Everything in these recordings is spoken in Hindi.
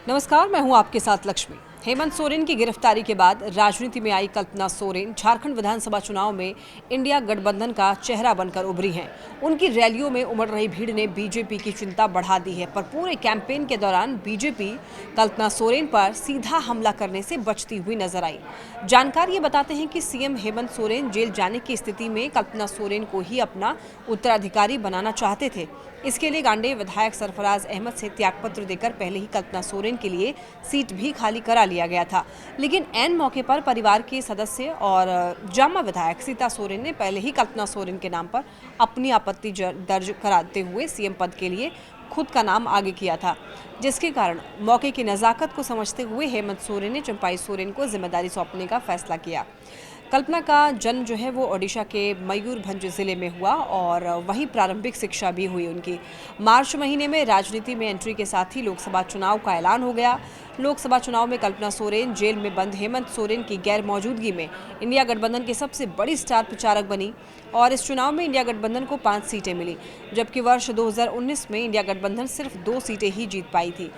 नमस्कार, मैं हूं आपके साथ लक्ष्मी। हेमंत सोरेन की गिरफ्तारी के बाद राजनीति में आई कल्पना सोरेन झारखंड विधानसभा चुनाव में इंडिया गठबंधन का चेहरा बनकर उभरी हैं। उनकी रैलियों में उमड़ रही भीड़ ने बीजेपी की चिंता बढ़ा दी है, पर पूरे कैंपेन के दौरान बीजेपी कल्पना सोरेन पर सीधा हमला करने से बचती हुई नजर आई। जानकार ये बताते हैं कि सीएम हेमंत सोरेन जेल जाने की स्थिति में कल्पना सोरेन को ही अपना उत्तराधिकारी बनाना चाहते थे। इसके लिए गांडेय विधायक सरफराज अहमद से त्यागपत्र देकर पहले ही कल्पना सोरेन के लिए सीट भी खाली करा लिया गया था। लेकिन ऐन मौके पर परिवार के सदस्य और जामा विधायक सीता सोरेन ने पहले ही कल्पना सोरेन के नाम पर अपनी आपत्ति दर्ज कराते हुए सीएम पद के लिए खुद का नाम आगे किया था, जिसके कारण मौके की नज़ाकत को समझते हुए हेमंत सोरेन ने चंपाई सोरेन को जिम्मेदारी सौंपने का फैसला किया। कल्पना का जन्म जो है वो ओडिशा के मयूरभंज जिले में हुआ और वहीं प्रारंभिक शिक्षा भी हुई उनकी। मार्च महीने में राजनीति में एंट्री के साथ ही लोकसभा चुनाव का ऐलान हो गया। लोकसभा चुनाव में कल्पना सोरेन जेल में बंद हेमंत सोरेन की गैर मौजूदगी में इंडिया गठबंधन की सबसे बड़ी स्टार प्रचारक बनी और इस चुनाव में इंडिया गठबंधन को 5 सीटें मिली, जबकि वर्ष 2019 में इंडिया गठबंधन सिर्फ 2 सीटें ही जीत पाई थी।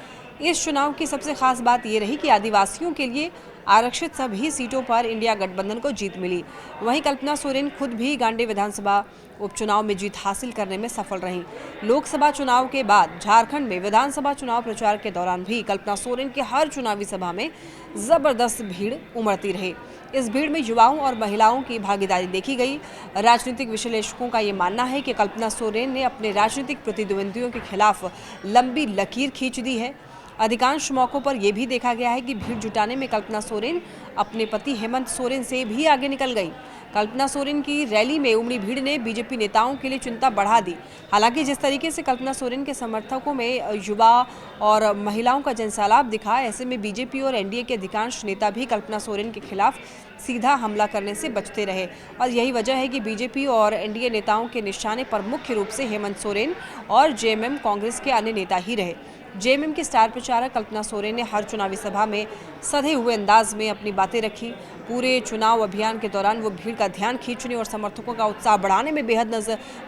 इस चुनाव की सबसे खास बात ये रही कि आदिवासियों के लिए आरक्षित सभी सीटों पर इंडिया गठबंधन को जीत मिली। वहीं कल्पना सोरेन खुद भी गांडेय विधानसभा उपचुनाव में जीत हासिल करने में सफल रहीं। लोकसभा चुनाव के बाद झारखंड में विधानसभा चुनाव प्रचार के दौरान भी कल्पना सोरेन के हर चुनावी सभा में जबरदस्त भीड़ उमड़ती रही। इस भीड़ में युवाओं और महिलाओं की भागीदारी देखी गई। राजनीतिक विश्लेषकों का ये मानना है कि कल्पना सोरेन ने अपने राजनीतिक प्रतिद्वंदियों के खिलाफ लंबी लकीर खींच दी है। अधिकांश मौकों पर यह भी देखा गया है कि भीड़ जुटाने में कल्पना सोरेन अपने पति हेमंत सोरेन से भी आगे निकल गई। कल्पना सोरेन की रैली में उमड़ी भीड़ ने बीजेपी नेताओं के लिए चिंता बढ़ा दी। हालांकि जिस तरीके से कल्पना सोरेन के समर्थकों में युवा और महिलाओं का जनसैलाब दिखा, ऐसे में बीजेपी और एनडीए के अधिकांश नेता भी कल्पना सोरेन के खिलाफ सीधा हमला करने से बचते रहे और यही वजह है कि बीजेपी और एनडीए नेताओं के निशाने पर मुख्य रूप से हेमंत सोरेन और जेएमएम कांग्रेस के अन्य नेता ही रहे। जेएमएम की स्टार प्रचारक कल्पना सोरेन ने हर चुनावी सभा में सधे हुए अंदाज में अपनी बातें रखी। पूरे चुनाव अभियान के दौरान वो भीड़ का ध्यान खींचने और समर्थकों का उत्साह बढ़ाने में बेहद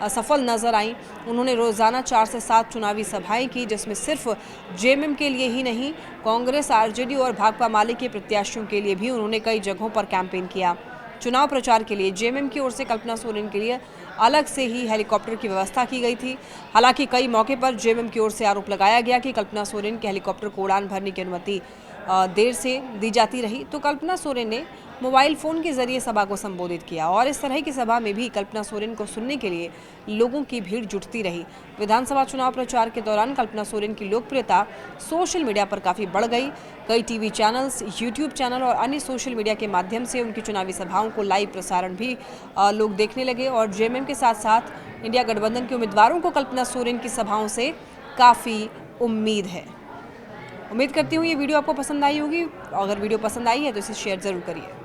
सफल नजर आई। उन्होंने रोजाना 4 से 7 चुनावी सभाएं की, जिसमें सिर्फ जेएमएम के लिए ही नहीं, कांग्रेस, आरजेडी और भाकपा माले के प्रत्याशियों के लिए भी उन्होंने कई जगहों पर कैंपेन किया। चुनाव प्रचार के लिए जेएमएम की ओर से कल्पना सोरेन के लिए अलग से ही हेलीकॉप्टर की व्यवस्था की गई थी। हालांकि कई मौके पर जेएमएम की ओर से आरोप लगाया गया कि कल्पना सोरेन के हेलीकॉप्टर को उड़ान भरने की अनुमति देर से दी जाती रही, तो कल्पना सोरेन ने मोबाइल फोन के जरिए सभा को संबोधित किया और इस तरह की सभा में भी कल्पना सोरेन को सुनने के लिए लोगों की भीड़ जुटती रही। विधानसभा चुनाव प्रचार के दौरान कल्पना सोरेन की लोकप्रियता सोशल मीडिया पर काफी बढ़ गई। कई टीवी चैनल्स, यूट्यूब चैनल और अन्य सोशल मीडिया के माध्यम से उनकी चुनावी सभाओं को लाइव प्रसारण भी लोग देखने लगे और जेएमएम के साथ साथ इंडिया गठबंधन के उम्मीदवारों को कल्पना सोरेन की सभाओं से काफी उम्मीद है। उम्मीद करती हूँ ये वीडियो आपको पसंद आई होगी। अगर वीडियो पसंद आई है तो इसे शेयर जरूर करिए।